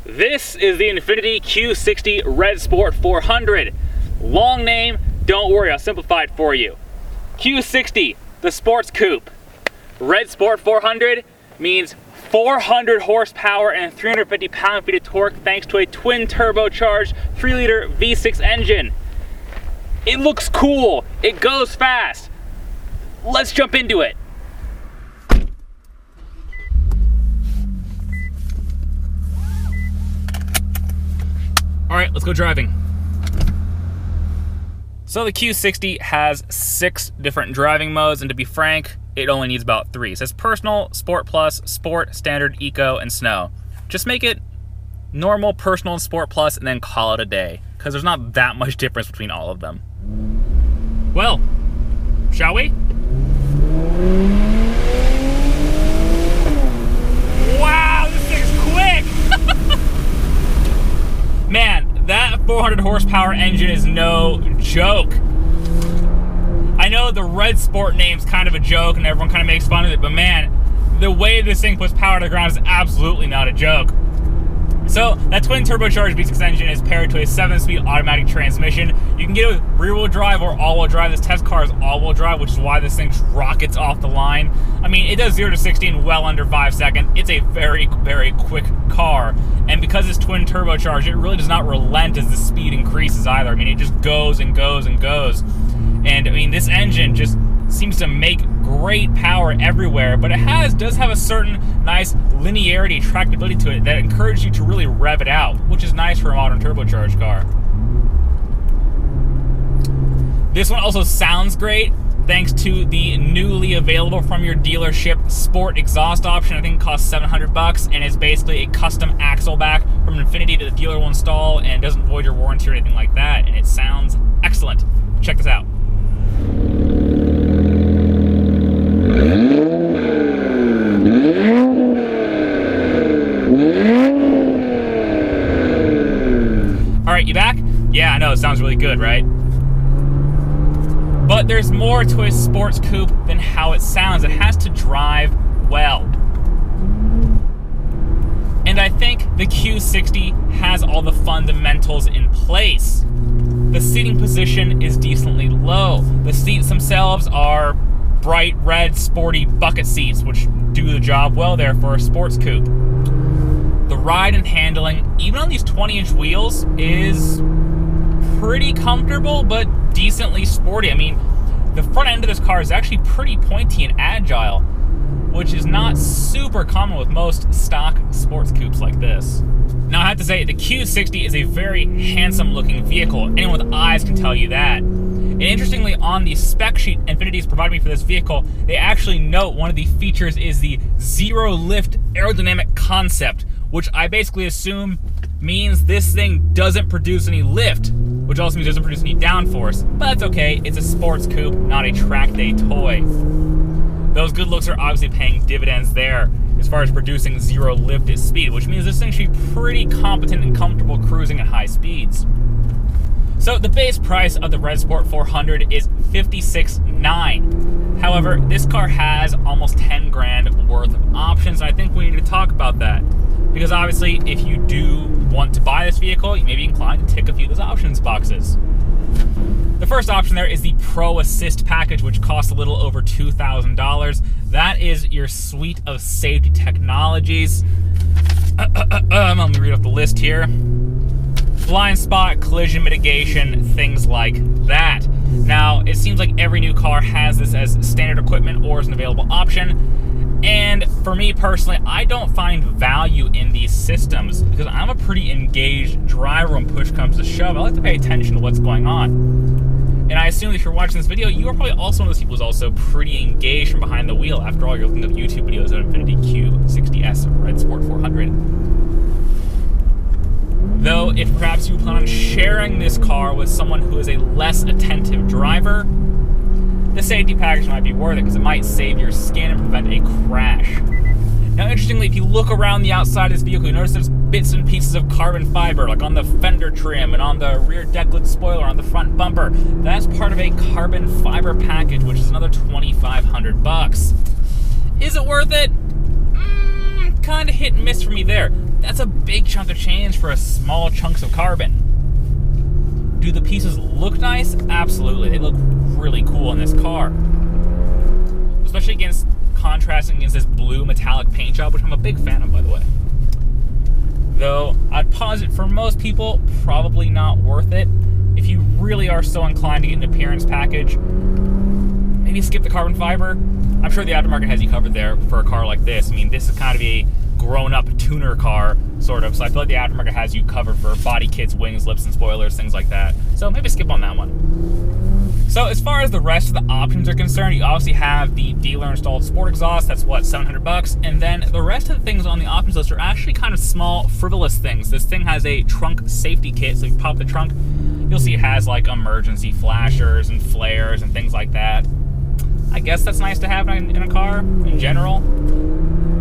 This is the Infiniti Q60 Red Sport 400. Long name, don't worry, I'll simplify it for you. Q60, the sports coupe. Red Sport 400 means 400 horsepower and 350 pound-feet of torque thanks to a twin-turbocharged 3-liter V6 engine. It looks cool, it goes fast. Let's jump into it. All right, let's go driving. So the Q60 has 6 different driving modes, and to be frank, it only needs about 3. It says Personal, Sport Plus, Sport, Standard, Eco, and Snow. Just make it Normal, Personal, and Sport Plus, and then call it a day, because there's not that much difference between all of them. Well, shall we? Wow, this thing's quick! Man, that 400 horsepower engine is no joke. I know the Red Sport name's kind of a joke and everyone kind of makes fun of it, but man, the way this thing puts power to the ground is absolutely not a joke. So, that twin turbocharged V6 engine is paired to a 7-speed automatic transmission. You can get it with rear-wheel drive or all-wheel drive. This test car is all-wheel drive, which is why this thing rockets off the line. I mean, it does 0 to 60 in well under 5 seconds. It's a very, very quick car. And because it's twin turbocharged, it really does not relent as the speed increases either. I mean, it just goes and goes and goes. And I mean, this engine just seems to make great power everywhere, but it does have a certain nice linearity, tractability to it that encourages you to really rev it out, which is nice for a modern turbocharged car. This one also sounds great thanks to the newly available from your dealership Sport exhaust option. I think it costs $700, and it's basically a custom axle back from Infiniti that the dealer will install and doesn't void your warranty or anything like that, and it sounds excellent. Check this out. Alright, you back? Yeah, I know, it sounds really good, right? But there's more to a sports coupe than how it sounds. It has to drive well. And I think the Q60 has all the fundamentals in place. The seating position is decently low. The seats themselves are bright red, sporty bucket seats, which do the job well there for a sports coupe. The ride and handling, even on these 20-inch wheels, is pretty comfortable, but decently sporty. I mean, the front end of this car is actually pretty pointy and agile, which is not super common with most stock sports coupes like this. Now, I have to say, the Q60 is a very handsome-looking vehicle. Anyone with eyes can tell you that. And interestingly, on the spec sheet Infiniti's provided me for this vehicle, they actually note one of the features is the zero-lift aerodynamic concept, which I basically assume means this thing doesn't produce any lift, which also means it doesn't produce any downforce. But that's okay, it's a sports coupe, not a track day toy. Those good looks are obviously paying dividends there as far as producing zero lift at speed, which means this thing should be pretty competent and comfortable cruising at high speeds. So the base price of the Red Sport 400 is $56,900. However, this car has almost 10 grand worth of options, and I think we need to talk about that. Because obviously, if you do want to buy this vehicle, you may be inclined to tick a few of those options boxes. The first option there is the Pro Assist package, which costs a little over $2,000. That is your suite of safety technologies. Let me read off the list here. Blind spot, collision mitigation, things like that. Now, it seems like every new car has this as standard equipment or as an available option. And for me personally, I don't find value in these systems because I'm a pretty engaged driver when push comes to shove. I like to pay attention to what's going on. And I assume that if you're watching this video, you are probably also one of those people who's also pretty engaged from behind the wheel. After all, you're looking at YouTube videos of Infiniti Q60 Red Sport 400. Though, if perhaps you plan on sharing this car with someone who is a less attentive driver, the safety package might be worth it because it might save your skin and prevent a crash. Now, interestingly, if you look around the outside of this vehicle, you notice there's bits and pieces of carbon fiber, like on the fender trim and on the rear deck lid spoiler, on the front bumper. That's part of a carbon fiber package, which is another $2,500. Is it worth it? Kind of hit and miss for me there. that's a big chunk of change for a small chunks of carbon. Do the pieces look nice? Absolutely. They look really cool in this car. Especially contrasting against this blue metallic paint job, which I'm a big fan of, by the way. Though, I'd posit for most people, probably not worth it. If you really are so inclined to get an appearance package, maybe skip the carbon fiber. I'm sure the aftermarket has you covered there for a car like this. I mean, this is kind of a grown-up tuner car, sort of, so I feel like the aftermarket has you covered for body kits, wings, lips, and spoilers, things like that. So maybe skip on that one. So as far as the rest of the options are concerned, you obviously have the dealer-installed sport exhaust. That's, what, $700? And then the rest of the things on the options list are actually kind of small, frivolous things. This thing has a trunk safety kit, so you pop the trunk, you'll see it has, like, emergency flashers and flares and things like that. I guess that's nice to have in a car, in general.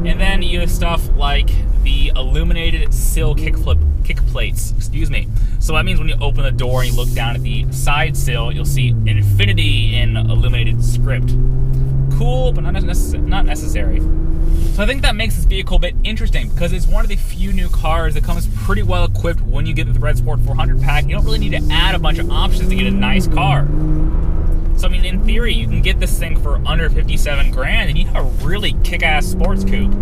And then you have stuff like the illuminated sill kick plates, excuse me. So that means when you open the door and you look down at the side sill, you'll see Infiniti in illuminated script. Cool, but not necessary. So I think that makes this vehicle a bit interesting because it's one of the few new cars that comes pretty well equipped when you get the Red Sport 400 pack. You don't really need to add a bunch of options to get a nice car. So I mean, in theory, you can get this thing for under 57 grand and you have a really kick-ass sports coupe.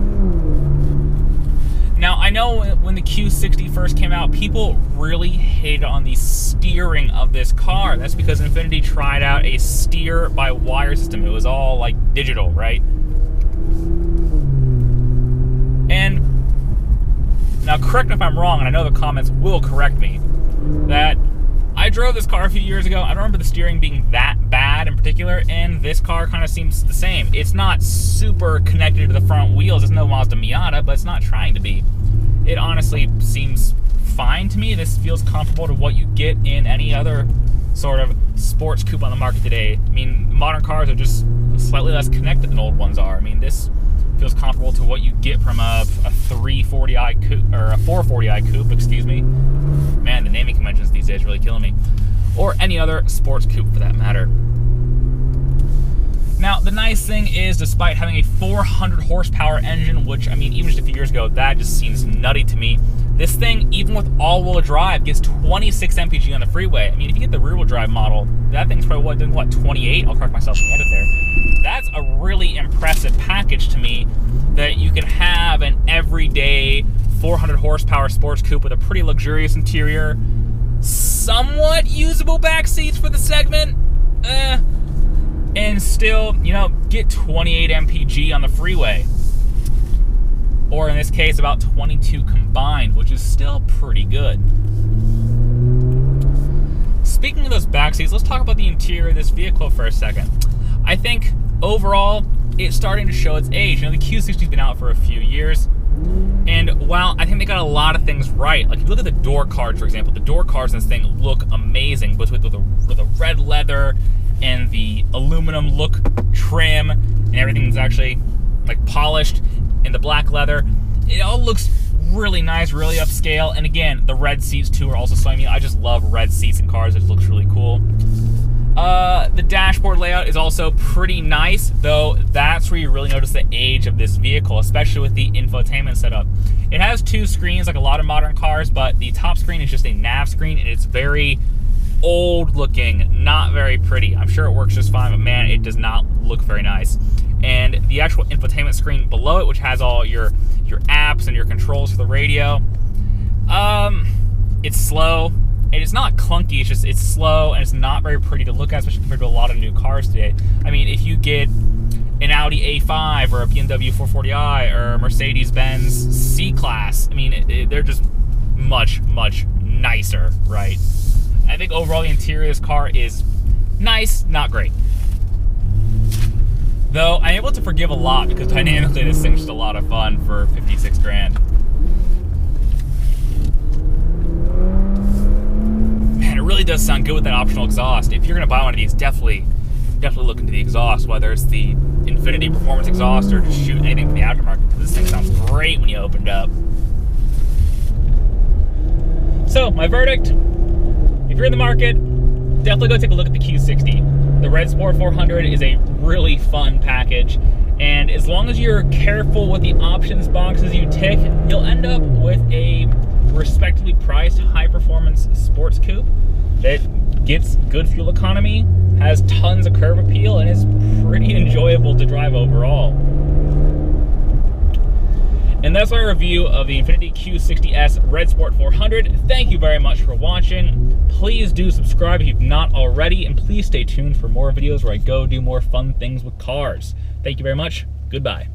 Now, I know when the Q60 first came out, people really hated on the steering of this car. That's because Infiniti tried out a steer-by-wire system. It was all, like, digital, right? And now, correct me if I'm wrong, and I know the comments will correct me, that I drove this car a few years ago. I don't remember the steering being that bad in particular, and this car kind of seems the same. It's not super connected to the front wheels. It's no Mazda Miata, but it's not trying to be. It honestly seems fine to me. This feels comparable to what you get in any other sort of sports coupe on the market today. I mean, modern cars are just slightly less connected than old ones are. I mean, this feels comparable to what you get from a 340i coupe, or a 440i coupe, excuse me. Man, the naming conventions these days are really killing me. Or any other sports coupe for that matter. Now, the nice thing is, despite having a 400 horsepower engine, which, I mean, even just a few years ago, that just seems nutty to me, this thing, even with all-wheel drive, gets 26 mpg on the freeway. I mean, if you get the rear-wheel drive model, that thing's probably, what 28? I'll correct myself in the edit there. That's a really impressive package to me, that you can have an everyday 400 horsepower sports coupe with a pretty luxurious interior, somewhat usable back seats for the segment, and still, you know, get 28 mpg on the freeway. Or in this case, about 22 combined, which is still pretty good. Speaking of those back seats, let's talk about the interior of this vehicle for a second. I think overall, it's starting to show its age. You know, the Q60's been out for a few years. And while I think they got a lot of things right, like if you look at the door cards, for example, the door cards in this thing look amazing, but with the red leather and the aluminum look trim and everything's actually like polished in the black leather, it all looks really nice, really upscale. And again, the red seats too are also something. I just love red seats in cars. It looks really cool. The dashboard layout is also pretty nice, though that's where you really notice the age of this vehicle, especially with the infotainment setup. It has two screens like a lot of modern cars, but the top screen is just a nav screen, and it's very old looking, not very pretty. I'm sure it works just fine, but man, it does not look very nice. And the actual infotainment screen below it, which has all your apps and your controls for the radio, it's slow. And it's not clunky, it's just, it's slow and it's not very pretty to look at, especially compared to a lot of new cars today. I mean, if you get an Audi A5 or a BMW 440i or a Mercedes-Benz C-Class, I mean, they're just much, much nicer, right? I think overall the interior of this car is nice, not great. Though, I'm able to forgive a lot because dynamically this thing's just a lot of fun for 56 grand. It really does sound good with that optional exhaust. If you're going to buy one of these, definitely look into the exhaust, whether it's the Infiniti Performance exhaust or just shoot anything from the aftermarket, because this thing sounds great when you open it up. So, my verdict, if you're in the market, definitely go take a look at the Q60. The Red Sport 400 is a really fun package, And as long as you're careful with the options boxes you tick, you'll end up with a respectably priced high-performance sports coupe that gets good fuel economy, has tons of curb appeal, and is pretty enjoyable to drive overall. And that's our review of the Infiniti Q60 Red Sport 400. Thank you very much for watching. Please do subscribe if you've not already, and please stay tuned for more videos where I go do more fun things with cars. Thank you very much. Goodbye.